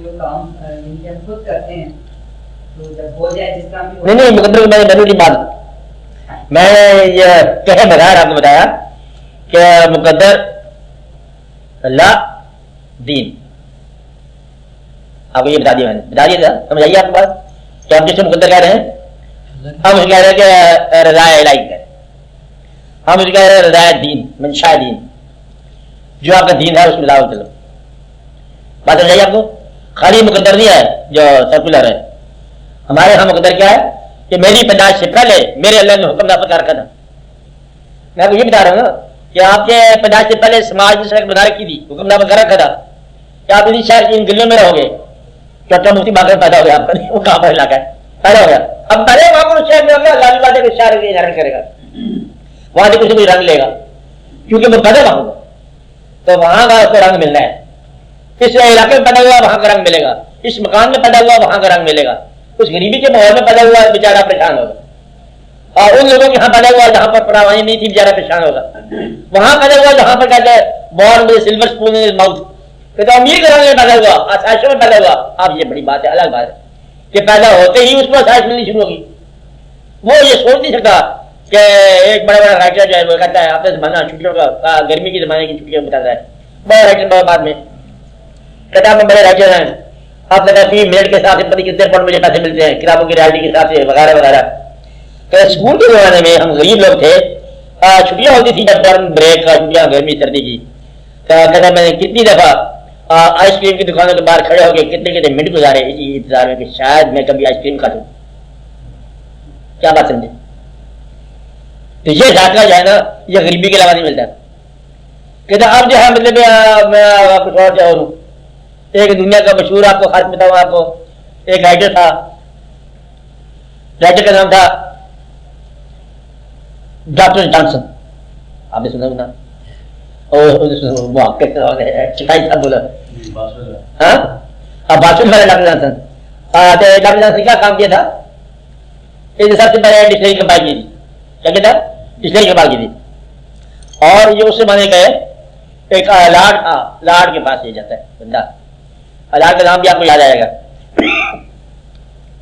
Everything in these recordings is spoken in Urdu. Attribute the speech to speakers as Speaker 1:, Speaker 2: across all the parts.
Speaker 1: جو کام ہم خود کرتے ہیں تو جب ہو جائے جس کام
Speaker 2: نہیں مقدر میں نے بات میں یہ کہہ بغیر آپ کو بتایا کہ مقدر اللہ دین آپ کو یہ بتا دیا میں نے بتا دیا تھا سمجھ آئیے آپ کے پاس کہ ہم جس مقدر کہہ رہے ہیں ہم اسے کہہ رہے ہیں کہ رضا الہی ہے ہم اسے کہہ رہے ہیں رضا دین منشا دین جو آپ کا دین ہے اس میں لاؤ چلو بات سمجھ آئیے آپ کو خالی مقدر نہیں ہے جو سرکولر ہے ہمارے یہاں مقدر کیا ہے کہ میری پیدائش سے پہلے میرے اللہ نے حکم نافذ کر رکھا تھا میں آپ کو یہ بتا رہا ہوں نا کہ آپ کے پیدائش سے پہلے سماج میں سڑک بنا رکھی تھی حکم نافذ کر رکھا تھا کہ آپ اسی شہر کی ان گلیوں میں رہو گے چوٹا مفتی باغ پیدا ہو گیا آپ کا وہ کہاں پر علاقہ ہے پیدا ہو گیا اب پہلے وہاں پر شہر میں ہو گیا لال بادے کے شہر کے رنگ کرے گا وہاں سے کچھ بھی رنگ لے گا کیونکہ وہ پیدا وہاں ہوگا تو وہاں کا اس کو رنگ ملنا ہے اس علاقے میں پیدا ہوا وہاں کا رنگ ملے گا اس مکان میں پیدا ہوا وہاں کا رنگ ملے گا اس غریبی کے ماحول میں پیدا ہوا بیچارہ پریشان ہوگا اور ان لوگوں کے یہاں پیدا ہوا جہاں پر پراوانی نہیں تھی بیچارہ پریشان ہوگا وہاں پیدا ہوا جہاں پر کہتے ہیں born with silver spoon in mouth کہ تو امیر گھر میں پیدا ہوا آسائشوں میں پیدا ہوا اب یہ بڑی بات ہے الگ بات ہے کہ پیدا ہوتے ہی اس کو آسائش ملنی شروع ہوگی وہ یہ سوچ نہیں سکتا کہ ایک بڑا بڑا رائٹر جو ہے وہ کہتا ہے آپ نے زمانہ چھٹیوں کا گرمی کے زمانے کی چھٹیاں بتاتا ہے بڑا رائٹر بعد میں کہتا ہے میں بڑے رائٹر ہیں آپ نے 3 منٹ کے حساب سے پتہ کتنے پاؤنڈ مجھے پیسے ملتے ہیں کتابوں کی ریالٹی کے حساب سے وغیرہ وغیرہ تو اسکول کے زمانے میں ہم غریب لوگ تھے چھٹیاں ہوتی تھی جب ٹرم بریک کا چھٹیاں گرمی سردی کی تو کہتا میں نے کتنی دفعہ آئس کریم کی دکانوں کے باہر کھڑے ہو کے کتنے منٹ گزارے اسی انتظار میں کہ شاید میں کبھی آئس کریم کھا لوں کیا بات سمجھے تو یہ ذائقہ جو ہے نا یہ غریبی کے علاوہ نہیں ملتا کہتا اب جو ہے مطلب میں کچھ اور چاہوں ایک دنیا کا مشہور آپ کو خاص بتاؤں آپ کو ایک رائٹر تھا رائٹر کا نام تھا ڈاکٹر جانسن آپ نے سنا باشن ڈاکٹر جانسن ڈاکٹر جانسن کیا کام کیا تھا سب سے پہلے ڈکشنری کمپائل کی تھی کیا کیا تھا ڈکشنری کمپائل کی تھی اور یہ اس سے بنے گئے ایک لاڈ تھا لاڈ کے پاس لے جاتا ہے بندہ اللہ کا نام بھی آپ کو یاد آئے گا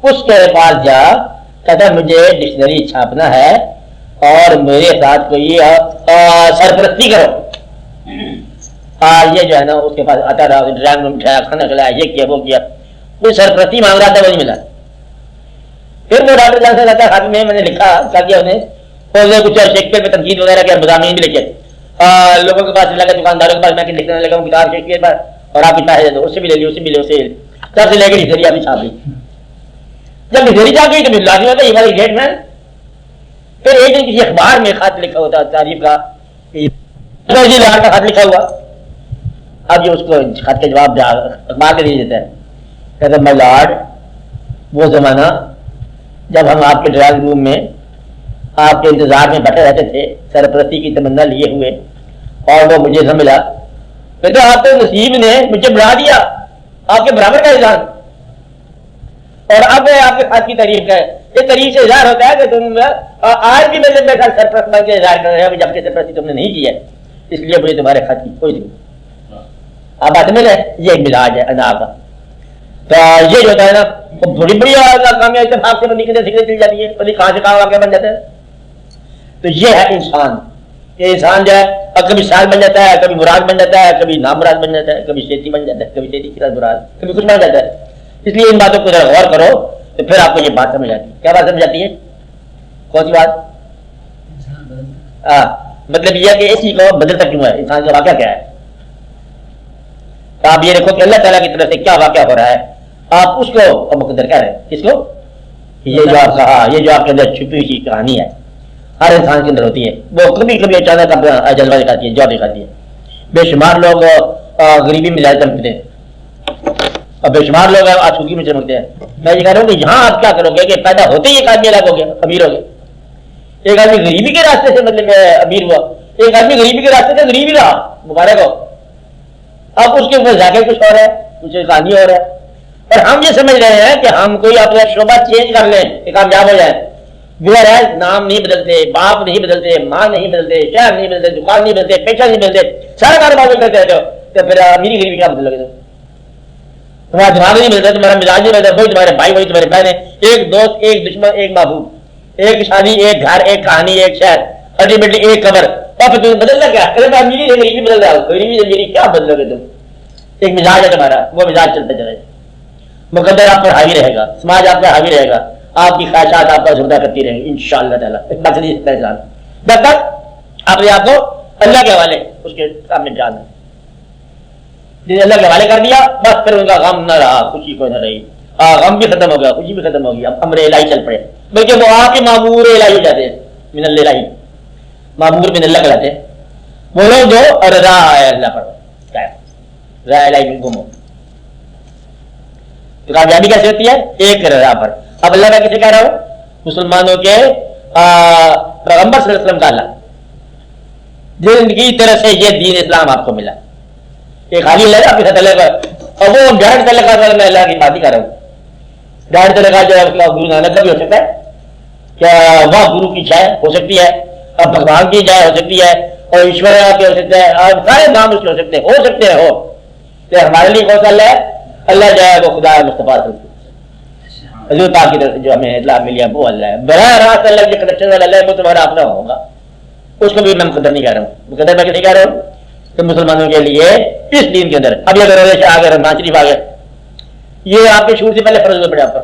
Speaker 2: اس کے پاس جا کہتا مجھے ڈکشنری چھاپنا ہے اور میرے ساتھ کوئی سرپرستی کرو یہ جو ہے نا اس کے پاس آتا رہا ڈرائنگ روم اٹھایا کھانا کھلایا یہ کیا وہ کیا کوئی سرپرستی مانگ رہا تھا وہ نہیں ملا پھر وہ ڈاکٹر جان سے کہتا ہے خاتمے میں نے لکھا کیا کیا انہیں کچھ شیکسپیئر پہ تنقید وغیرہ کیا مضامین بھی لکھے لوگوں کے پاس لگا دکانداروں کے پاس میں لکھنے لگا ہوں کتاب شیکسپیئر پر اور آپ اتنا ہے اس سے بھی لے لی اس سے بھی لے اسے سب سے لے کے ڈکشنری آپ نے چھاپ لی جب ڈکشنری چھاپ گئی تو لازمی ہوتا ہے یہ والی گریٹ مین پھر ایک دن کسی اخبار میں خط لکھا ہوتا تعریف کا لاڈ کا خط لکھا ہوا اب یہ اس کو خط کے جواب اخبار کے دے دیتا ہے کہتا میں لاڈ وہ زمانہ جب ہم آپ کے ڈرائنگ روم میں آپ کے انتظار میں بیٹھے رہتے تھے سرپرستی کی تمنا لیے ہوئے اور وہ مجھے نہ ملا کہتے آپ کے نصیب نے مجھے بڑھا دیا آپ کے برابر کا اظہار اور اب آپ کے خط کی تعریف کا یہ تعریف سے اظہار ہوتا ہے کہ تم آج بھی میرے خیال سرپرست بن کے اظہار کر رہے ہو جبکہ سرپرستی تم نے نہیں کی ہے اس لیے مجھے تمہارے خط کی کوئی نہیں آپ بات میں یہ ایک مزاج ہے انا کا تو یہ جو ہوتا ہے نا بڑی بڑی کامیابی اتفاق سے بندی کے سیکھنے چل جاتی ہے بندی کہاں سے کہاں واقعہ بن جاتا ہے تو یہ ہے انسان یہ انسان جو ہے کبھی شاعر بن جاتا ہے کبھی مراد بن جاتا ہے کبھی نامراد بن جاتا ہے کبھی شیتی بن جاتا ہے کبھی شیتی کے ساتھ مراد کبھی کچھ بن جاتا ہے اس لیے ان باتوں کو ذرا غور کرو تو پھر آپ کو یہ بات سمجھ آتی ہے کیا بات سمجھ آتی ہے کون سی بات مطلب یہ کہ اسی کو بدلتا کیوں ہے انسان کا واقعہ کیا ہے تو آپ یہ دیکھو کہ اللہ تعالیٰ کی طرف سے کیا واقعہ ہو رہا ہے آپ اس کو مقدر کہہ رہے ہیں کس کو یہ جو آپ کہا یہ جو آپ کے اندر چھپی ہوئی کہانی ہے ہر انسان کے اندر ہوتی ہے وہ کبھی کبھی اچانک اپنا جلوہ دکھاتی ہے جواب دکھاتی ہے بے شمار لوگ غریبی میں زیادہ چمکتے ہیں اور بے شمار لوگ آسودگی میں چمکتے ہیں میں یہ کہہ رہا ہوں کہ یہاں آپ کیا کرو گے کہ پیدا ہوتے ہی ایک آدمی الگ ہو گیا امیر ہو گیا ایک آدمی غریبی کے راستے سے مطلب امیر ہوا ایک آدمی غریبی کے راستے سے غریب ہی رہا مبارک ہو اب اس کے اوپر ذائقہ کچھ اور ہے کچھ کہانی اور ہے اور ہم یہ سمجھ رہے ہیں کہ ہم کوئی اپنا شعبہ چینج کر لیں کہ کامیاب ہو جائیں بغیر ہے نام نہیں بدلتے باپ نہیں بدلتے ماں نہیں بدلتے شہر نہیں بدلتے دکان نہیں بدلتے پیشہ نہیں بدلتے سارا کاروبار کرتے رہتے ہو تو پھر امیری غریبی کیا بدل لگے تمہارا دماغ نہیں ملتا، تمہارا مزاج نہیں ملتا، وہی تمہارے بھائی، وہی تمہارے بہنیں، ایک دوست، ایک دشمن، ایک محبوب، ایک شادی، ایک گھر، ایک کہانی، ایک شہر، الٹیمیٹلی ایک قبر. اور پھر تمہیں بدلنا کیا؟ میری بدل رہا ہو، میری کیا بدلو گے تم؟ ایک مزاج ہے تمہارا، وہ مزاج چلتا چلے. مقدر آپ پر حاوی رہے گا، سماج آپ پر حاوی رہے گا، آپ کی خواہشات آپ کا زردہ کرتی رہیں گی انشاءاللہ تعالیٰ. جب تک آپ نے آپ کو اللہ کے حوالے اس کے سامنے جانا، جنہیں اللہ کے حوالے کر دیا بس پھر ان کا غم نہ رہا، خوشی کوئی نہ رہی. غم بھی ختم ہو گیا، خوشی بھی ختم ہو گئی، اب امر الہی چل پڑے. بلکہ وہ آپ کے معمور الہی ہو جاتے ہیں، من اللہ الہی، معمور من اللہ کہلاتے ہیں وہ لوگ جو رضا ہے اللہ پر، رضا الہی میں گم ہو. کامیابی کیسے ہوتی ہے؟ ایک رضا پر. اب اللہ میں کسے کہہ رہا ہوں؟ مسلمانوں کے پیغمبر صلی اللہ علیہ وسلم کا اللہ، جن کی طرف سے یہ دین اسلام آپ کو ملا. ایک خالی اللہ ہے آپ کے ساتھ اللہ کا، اور وہ ڈائریکٹ تعلقات والا میں اللہ کی بات ہی کر رہا ہوں. ڈائریکٹ تعلقات جو ہے گرو نانک کا بھی ہو سکتا ہے، کیا وہ گرو کی جائے ہو سکتی ہے، اور بھگوان کی جائے ہو سکتی ہے، اور ایشور کے ہو سکتا ہے، اور سارے نام اس کے ہو سکتے ہیں. تو ہمارے لیے کون سا اللہ ہے؟ اللہ جو ہے وہ خدا مصطفیٰ حضور پاک کی طرف سے جو ہمیں اطلاع ملی ہے وہ اللہ ہے. براہ راست اللہ کے کنیکشن والا اللہ ہے، وہ تمہارا اپنا ہوگا، اس کو بھی میں مقدر نہیں کہہ رہا ہوں. مقدر میں نہیں کہہ رہا ہوں تو مسلمانوں کے لیے اس دین کے اندر اب یہ اگر آ گئے رمضان شریف آ گئے، یہ آپ کے شروع سے پہلے فرض ہوئے پڑے آپ پر.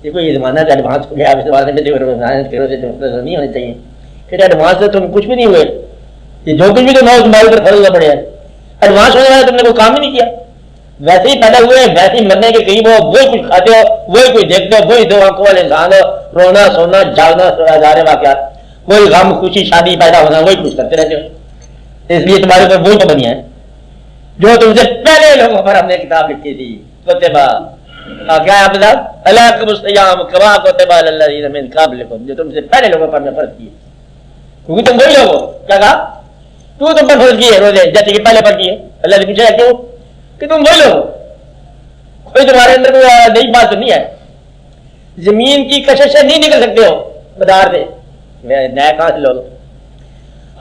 Speaker 2: دیکھو یہ زمانہ ہے ایڈوانس ہو گیا، آپ اس زمانے میں نہیں ہونے چاہیے کہ ایڈوانس سے تم کچھ بھی نہیں ہوئے. یہ جو کچھ بھی تم ہو تمہارے اوپر فرض ہوئے پڑے ہیں. ایڈوانس ہونے والے تم نے کوئی کام ہی نہیں کیا، ویسے ہی پیدا ہوئے، ویسے ہی مرنے کے قریب ہو، وہی کچھ کھاتے ہو، وہی کچھ دیکھتے ہو، وہی دو آنکھوں والے انسان ہو، رونا سونا جاگنا ہزارے واقعات، وہی غم خوشی شادی پیدا ہونا، وہی کچھ کرتے رہتے ہو. اس لیے تمہارے اوپر وہی پابندیاں ہیں جو تم سے پہلے لوگوں پر ہم نے کتاب لکھی تھی. کتبہ کیا ہے مطلب؟ علیکم الصیام کما کتب علی الذین من قبلکم، جو تم سے پہلے لوگوں پر ہم نے فرض کیے. کیونکہ تم وہی لوگ ہو. کیا کہا؟ تو تم پر فرض کیے روزے جیسے کہ پہلے پر کیے. اللہ نے پوچھا کیوں؟ کہ تم وہی لوگ ہو، کوئی تمہارے اندر کوئی نئی بات تو نہیں ہے. زمین کی کشش سے نہیں نکل سکتے ہو مدار سے، نیا کہاں سے لوگ،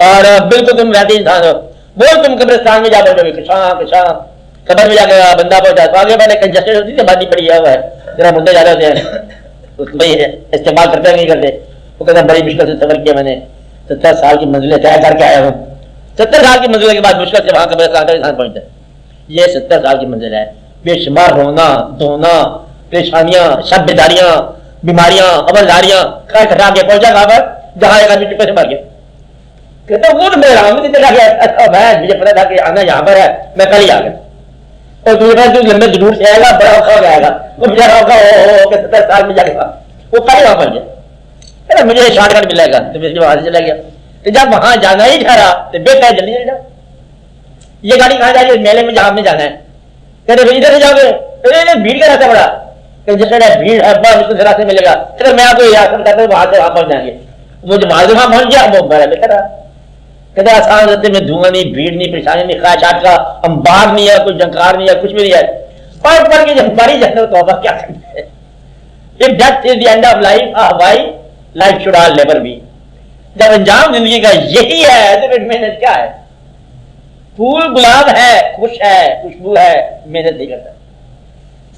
Speaker 2: اور بالکل تم ویسے انسان ہو. وہ تم قبرستان میں جا پہنچو گے، کشاں قبر میں جا کے بندہ پہنچا تو آگے پہلے کنجسٹڈ ہوتی تھی، بادی پڑی ہوا ہے، ذرا مدے زیادہ ہوتے ہیں اس میں استعمال کرتے نہیں کرتے. وہ کہتے ہیں بڑی مشکل سے سفر کیا میں نے، 70 سال کی منزلیں طے کر کے آیا ہوں. 70 سال کی منزل کے بعد مشکل سے وہاں قبرستان کا انسان پہنچتا ہے. یہ 70 سال کی منزل ہے، بے شمار رونا دھونا پریشانیاں شب بیداریاں بیماریاں عملداریاں کھٹا کے پہنچا کہاں پر جہاں ایک آدمی ٹپے سے مر گیا. کہتا وہ تو میرا مجھے پتا تھا کہ آنا یہاں پر ہے، میں کل ہی آ گیا. اور تو لمبے دور سے آئے گا، بڑا اوکھا ہو جائے گا، وہ بیچارہ اوکھا ہو کے 70 سال میں جا کے وہ کل وہاں پہنچ گیا. مجھے شارٹ کٹ ملے گا تو پھر وہاں سے چلا گیا. تو جب وہاں جانا ہی ٹھہرا تو بہتر جلدی چلے جاؤ. یہ گاڑی کہاں جا رہی ہے؟ میلے میں جہاں میں جانا ہے. کہتے بھائی ادھر سے جاؤ گے، بھیڑ کا راستہ بڑا بھیڑ ہے، اس کو راستے ملے گا. چلو میں آپ کو یاد کرتا ہوں وہاں سے وہاں پہنچ جائیں گے. وہ جو وہاں پہنچ گیا وہ بڑا بہتر ہے. کہتے آسان راستے میں دھواں نہیں، بھیڑ نہیں، پریشانی نہیں، خواہشات کا انبار نہیں ہے، کوئی جنکار نہیں ہے، کچھ بھی نہیں ہے. پڑھ کے جب ماری جاتے توبہ کیا کرتے ہیں. If death is the end of life, why life should all never be. جب انجام زندگی کا یہی ہے تو پھر محنت کیا ہے؟ پھول گلاب ہے، خوش ہے، خوشبو ہے، محنت نہیں کرتا.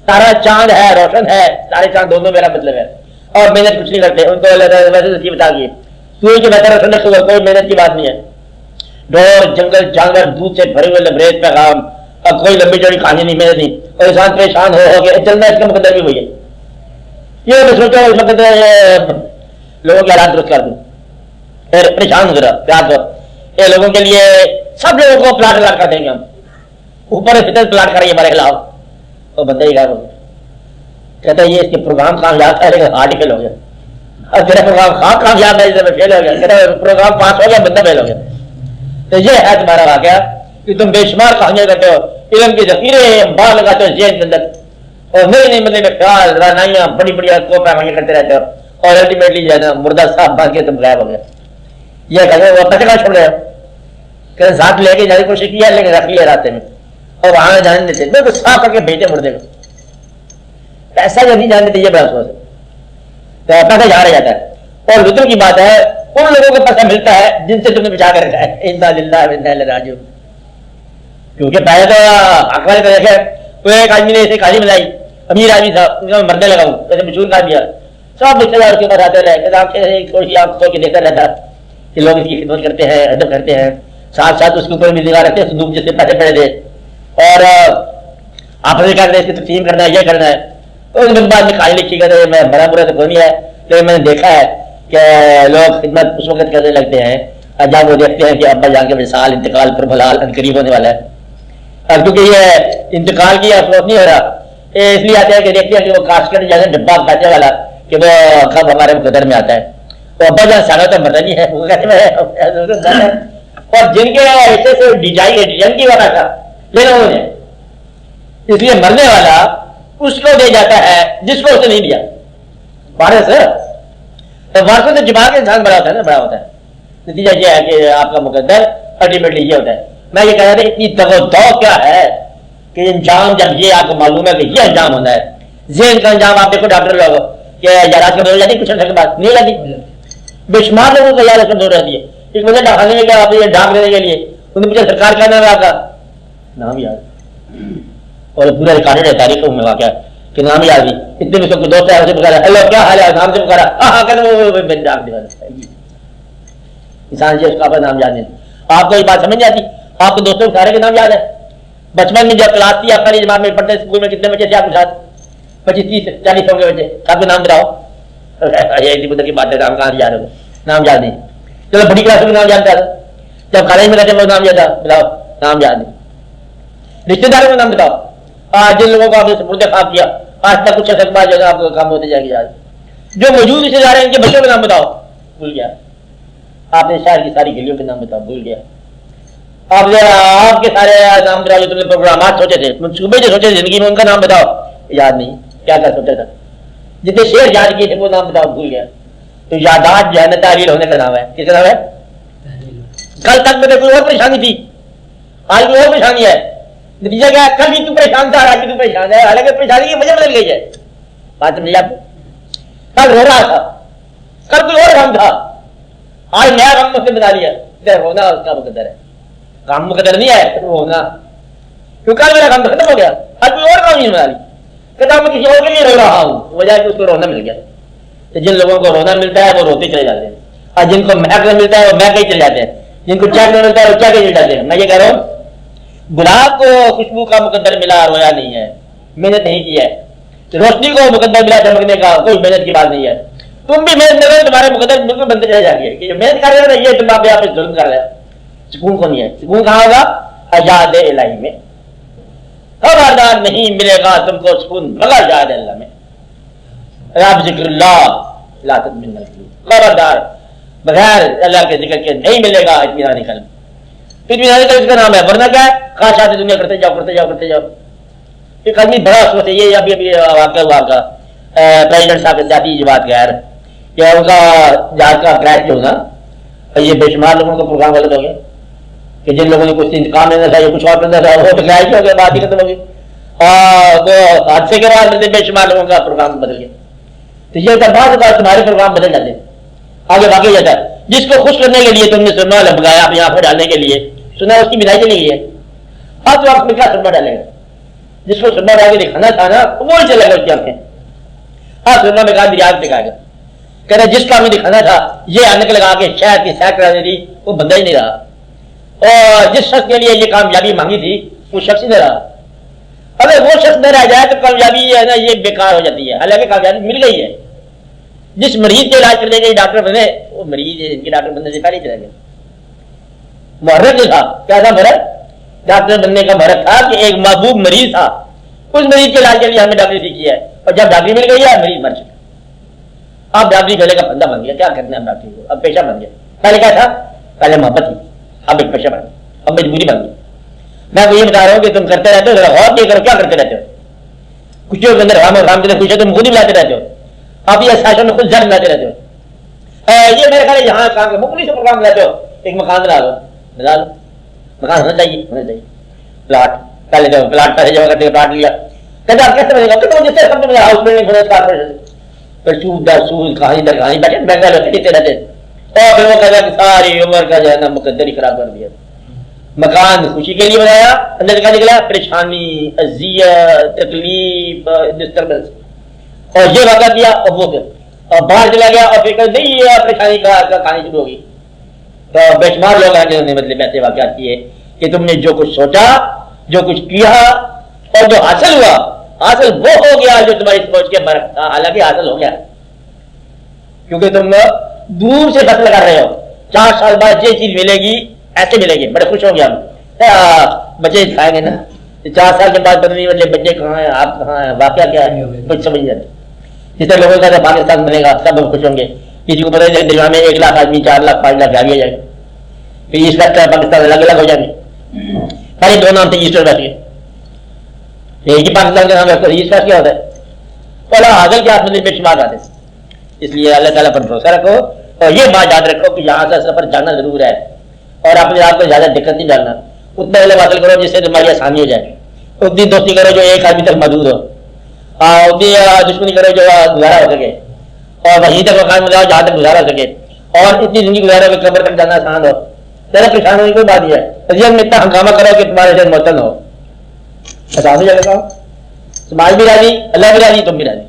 Speaker 2: تارا چاند ہے، روشن ہے، تارے چاند دونوں میرا مطلب ہے، اور محنت کچھ نہیں کرتے. ان کو اللہ تعالیٰ ویسے سچی بتا دیے سورج کے بہتر روشن رکھے کوئی محنت کی بات نہیں ہے. ڈور جنگل جانور دودھ سے بھرے ہوئے لبریز پیغام، اب کوئی لمبی چوڑی کہانی نہیں، محنت نہیں. اور انسان پریشان ہو کے چلنا، اس کا مقدر بھی وہی ہے. یہ میں سوچا اس وقت لوگوں کے حالات درست کر دوں، پھر پریشان ہو رہا پیار کر. یہ لوگوں کے لیے سب لوگوں کو پلاٹ کر دیں گے ہم، اوپر فطرت پلاٹ کریں گے ہمارے خلاف. وہ بندہ ہی غائب ہو گیا. کہتا ہے یہ اس کے پروگرام کامیاب تھا لیکن آرٹیکل ہو گیا. اب تیرا پروگرام کامیاب ہے جب فیل ہو گیا. کہتا ہے پروگرام پاس ہو گیا، بندہ فیل ہو گیا. تو یہ ہے تمہارا واقعہ کہ تم بے شمار کہانیاں کرتے ہو، علم کی ذخیرے باہر لگاتے ہو ذہن کے اندر، اور نئی مطلب میں خیال رانائیاں بڑی بڑی کو پیمائیاں کرتے رہتے ہو، اور الٹیمیٹلی جو ہے نا مردہ صاحب بن کے تم غائب ہو گیا. یہ کہتے وہ پٹکا چھوڑ رہے ہو کہ ساتھ لے کے جانے کی کوشش کی ہے لیکن رکھ لیا راستے میں، اور وہاں جانے دیتے بالکل صاف کر کے بھیجے مردے کو. پیسہ جو نہیں جانے دیتے یہ بڑا افسوس ہے. تو پیسہ جا رہ جاتا ہے. اور لطف کی بات ہے ان لوگوں کو پیسہ ملتا ہے جن سے تم نے بچا کر رکھا ہے. انا للہ و انا الیہ راجعون. کیونکہ پہلے تو حق والے تو دیکھے تو ایک آدمی نے اسے کہانی بنائی، امیر آدمی تھا، مرنے لگا ہوں ویسے مشہور کا دیا، سب رشتے دار اس کے پاس آتے رہے، تھوڑی سی آپ سو کے دیکھتا رہتا کہ لوگ اس کی خدمت کرتے ہیں، ادب کرتے ہیں، ساتھ ساتھ اس کے اوپر بھی نگاہ رکھتے ہیں، صندوق جس سے پیسے پڑے تھے، اور آپ نے کہا اس کی تقسیم کرنا ہے، یہ کرنا ہے۔ اس کے بعد میں کہانی لکھی کرتے، میں بڑا برا تو کوئی نہیں ہے، لیکن میں نے دیکھا ہے کہ لوگ خدمت اس وقت کرنے لگتے ہیں جب وہ دیکھتے ہیں کہ ابا جان کے وصال انتقال پر بلال قریب ہونے والا ہے، کیونکہ یہ انتقال کی افسوس نہیں ہو رہا، اس لیے آتے ہیں کہ دیکھتے ہیں کہ وہ کاسکٹ جیسے ڈبہ پیسے والا کہ وہ کب ہمارے مقدر میں آتا ہے، تو ابا جان سارا تو مرتا نہیں ہے، وہ کہتے ہیں، اور جن کے ایسے سے ڈیزائن کی وجہ تھا لینا انہوں نے، اس لیے مرنے والا اس کو دے جاتا ہے جس کو اس نے نہیں دیا، وارث تو وارثوں سے جمع کے انسان بڑا ہوتا ہے نا، بڑا ہوتا ہے، نتیجہ یہ ہے کہ آپ کا مقدر الٹیمیٹلی یہ ہوتا ہے۔ میں یہ کہہ رہا تھا اتنی دو کیا ہے کہ انجام جب یہ آپ کو معلوم ہے کہ یہ انجام ہونا ہے، ذہن کا انجام آپ دیکھو ڈاکٹر لوگ کہ یاداشت کمزور ہو جاتی کچھ عرصے کے بعد نہیں لگی، بے شمار لوگوں کو یاداشت کمزور رہتی ہے، ایک مجھے ڈاکانے میں کیا آپ یہ ڈاک دینے کے لیے انہیں مجھے سرکار کا نام آپ کا نام یاد اور پورا ریکارڈ ہے تاریخ میں واقعہ کہ نام یاد بھی اتنے میں سب دوست ہے اسے پکارا ہیلو کیا حال ہے نام سے پکارا ہاں کہتے وہ ڈاک دے انسان جی اس کا نام یاد نہیں، آپ کو یہ بات سمجھ جاتی، آپ کو دوستوں سارے کے نام یاد ہے، بچپن میں جب کلاس تھی آپ پہلی جماعت میں پڑھتے اسکول میں کتنے بچے تھے آپ کے ساتھ 25 30 40 100 کے بچے، آپ کو نام بتاؤ، ایسی بدر کی بات ہے نام کہاں سے یاد ہے، نام یاد نہیں، چلو بڑی کلاس میں نام یاد تھا، جب کالج میں رہتے نام یاد تھا بتاؤ نام یاد نہیں، رشتے داروں کا نام بتاؤ، آج جن لوگوں کو آپ نے سپرد خواب کیا آج تک کچھ عرصے بعد جو ہے آپ کو کام ہوتے جائے گی، یاد جو موجود رشتے دار ہیں ان کے بچوں کے نام بتاؤ بھول گیا، آپ نے شہر کی ساری گلیوں کے نام بتاؤ بھول گیا، آپ کے سارے نام بتاؤ جو تم نے پروگرامات سوچے تھے منصوبے جو سوچے زندگی میں ان کا نام بتاؤ یاد نہیں، کیا کیا سوچا تھا، جتنے شعر یاد کیے تھے وہ نام بتاؤ بھول گیا، تو یاداشت جو ہے نا تعویل ہونے کا نام ہے، کس کا نام ہے؟ کل تک میں کوئی اور پریشانی تھی آج کوئی اور پریشانی ہے، نتیجہ کیا ہے؟ کل بھی تو پریشان تھا آج بھی تو پریشان ہے، حالانکہ پریشانی کی وجہ بدل گئی ہے، بات سمجھ آپ کو، کل رو رہا تھا کل کوئی اور غم تھا آج نیا غم اس نے بنا لیا، ہونا اس کا مقدر ہے، کام مقدر نہیں ہے وہ ہونا، کیوں کل میرا کام ختم ہو گیا آج کوئی اور کام نہیں بنا لی، کہتا میں کسی اور کے لیے رو رہا ہوں، وجہ کہ اس کو رونا مل گیا، تو جن لوگوں کو رونا ملتا ہے وہ روتے چلے جاتے ہیں، اور جن کو مہکنا ملتا ہے وہ مہک ہی چلے جاتے ہیں، جن کو چیک ملتا ہے وہ چیک ہی چلے جاتے ہیں۔ میں یہ کہہ رہا ہوں گلاب کو خوشبو کا مقدر ملا رویا نہیں ہے، محنت نہیں کی ہے، روشنی کو مقدر ملا چمکنے کا کوئی محنت کی بات نہیں ہے، تم بھی محنت کرو تمہارے مقدر بالکل بنتے چلے جاتی ہے کہ جو محنت کر رہے ہو یہ تم آپ پہ ظلم کر رہے ہو، سکون کو نہیں ہے، سکون کہاں ہوگا؟ اجاد الہی میں، خبردار نہیں ملے گا تم کو سکون مگر اجاد اللہ میں، رب ذکر اللہ لا تطمئن القلوب، خبردار بغیر اللہ کے ذکر کے نہیں ملے گا اطمینان قلب، اطمینان قلب اس کا نام ہے، ورنہ کیا ہے خواہشات دنیا کرتے جاؤ کرتے جاؤ کرتے جاؤ۔ ایک آدمی بڑا افسوس ہے، یہ ابھی واقعہ ہوا کا پریزیڈنٹ صاحب کے ذاتی یہ بات غیر کہ ان کا جہاز کا کریش جو نا یہ بے شمار لوگوں کا پروگرام غلط ہو گیا کہ جن لوگوں نے کچھ انتقام لینا تھا یا کچھ اور کرنا تھا وہ کریش ہو گیا، بات ہی ختم ہو گئی، اور وہ حادثے کے بعد بے شمار لوگوں کا پروگرام بدل گیا، تو یہ بعض بات تمہارے پروگرام بدل جاتے ہیں، آگے باقی جاتا ہے، جس کو خوش کرنے کے لیے تم نے سرما لگایا اپنی آنکھوں ڈالنے کے لیے سنا اس کی بدائی چلی گئی ہے، اب تو آپ میں کیا سرما ڈالے گا، جس کو سرما ڈال کے دکھانا تھا نا وہ چلے گا اس کی آنکھیں، آپ سرما میں کہا دریاز دکھائے گا، کہہ رہے جس کا ہمیں دکھانا تھا یہ آنے کے لگا کے شہر کی سیر کرانے تھی وہ بندہ ہی نہیں رہا، اور جس شخص کے لیے یہ کامیابی مانگی تھی وہ شخص ہی نہیں رہا، اگر وہ شخص نہ رہ جائے تو کامیابی ہے نا یہ بیکار ہو جاتی ہے، حالانکہ کامیابی مل گئی ہے، جس مریض کے علاج کرنے کے لیے ڈاکٹر بنے وہ مریض ان کے ڈاکٹر بننے سے پہلے چلے گئے، محرک جو تھا کیا تھا محرک، ڈاکٹر بننے کا محرک تھا کہ ایک محبوب مریض تھا اس مریض کے علاج کے لیے ہمیں ڈاکٹری سیکھی ہے، اور جب ڈاکٹری مل گئی ہے مریض مر چکا، اب ڈاکٹری گلے کا بندہ بن گیا، کیا کرنا ہے ڈاکٹری کو، اب پیشہ بن گیا، پہلے کیا تھا پہلے محبت تھی اب ایک پیشہ بن گیا، اب مجبوری بن گئی۔ میں کو یہ بتا رہا ہوں کہ تم کرتے رہتے ہو، ذرا غور کیا کرو کیا کرتے رہتے ہو، کچھ کے اندر رام کے پوچھے تم خود ہی بلاتے رہتے ہو، آپ یہ سیشن میں خود جنگ بناتے رہتے ہو، یہ میرے خیال یہاں کام کے مختلف پروگرام بناتے ہو، ایک مکان بنا لو مکان ہونا چاہیے پلاٹ، پہلے جو پلاٹ پیسے جمع کرتے پلاٹ لیا، کہتے آپ کیسے بنے گا، کہ جس سے سب سے ہاؤس بلڈنگ ہونے کارپوریشن پھر سود در سود کہانی در کہانی بیٹھے بینگال ہوتے دیتے رہتے، اور پھر وہ کہتا کہ ساری عمر کا جو ہے نا مقدر ہی خراب کر دیا، مکان خوشی کے لیے بنایا، اندر کیا نکلا؟ پریشانی، اذیت، تکلیف، ڈسٹربنس. اور یہ واقعہ کیا اور وہ اور باہر چلا گیا اور پھر نہیں پریشانی کا کہانی شروع ہوگی. تو بے شمار لوگ ہیں جنہوں نے مطلب ایسے واقعات کیے کہ تم نے جو کچھ سوچا، جو کچھ کیا اور جو حاصل ہوا، حاصل وہ ہو گیا جو تمہاری سوچ کے برعکس تھا، حالانکہ حاصل ہو گیا کیونکہ تم دور سے فصل کر رہے ہو. 4 سال بعد یہ چیز ملے گی، ایسے ملے گی، بڑے خوش ہو گیا ہم. بچے کھائیں گے نا. 4 سال کے بعد پتہ نہیں مطلب بچے کہاں ہیں، آپ کہاں ہیں، واقعہ کیا ہے، کچھ سمجھ نہیں آتا. جس طرح لوگوں کا پاکستان بنے گا سب خوش ہوں گے. کسی کو پتہ نہیں دنیا میں 1 لاکھ آدمی، 4 لاکھ 5 لاکھ آ جائے گا. پھر ایسٹ ویسٹ پاکستان الگ الگ ہو جائیں گے. خالی 2 نام تھے ایسٹ اور ویسٹ کے. ایک ہی پاکستان کا نام ہے، ایسٹ ویسٹ کیا ہوتا ہے؟ اور حاصل کے ہاتھ میں بے شمار آتے. اس لیے اللہ تعالیٰ پر بھروسہ رکھو اور یہ بات یاد رکھو کہ یہاں سے سفر جانا ضرور ہے اور اپنے آپ کو زیادہ دقت نہیں ڈالنا. اتنا علم حاصل کرو جس سے تمہاری آسانی ہو جائے. اتنی دوستی کرو جو ایک آدمی تک محدود ہو. اتنی دشمنی کرو جو گزارا ہو سکے اور وہیں تک مکان میں جاؤ جہاں تک گزارا ہو سکے. اور اتنی زندگی گزارو کہ قبر تک جانا آسان ہو. زیادہ پریشان ہونے کی کوئی بات نہیں ہے. اذیت میں اتنا ہنگامہ کرو کہ تمہارے سے معطل ہو. آسان ہو جائے گا. سماج بھی راضی، اللہ بھی راضی، تم بھی راضی.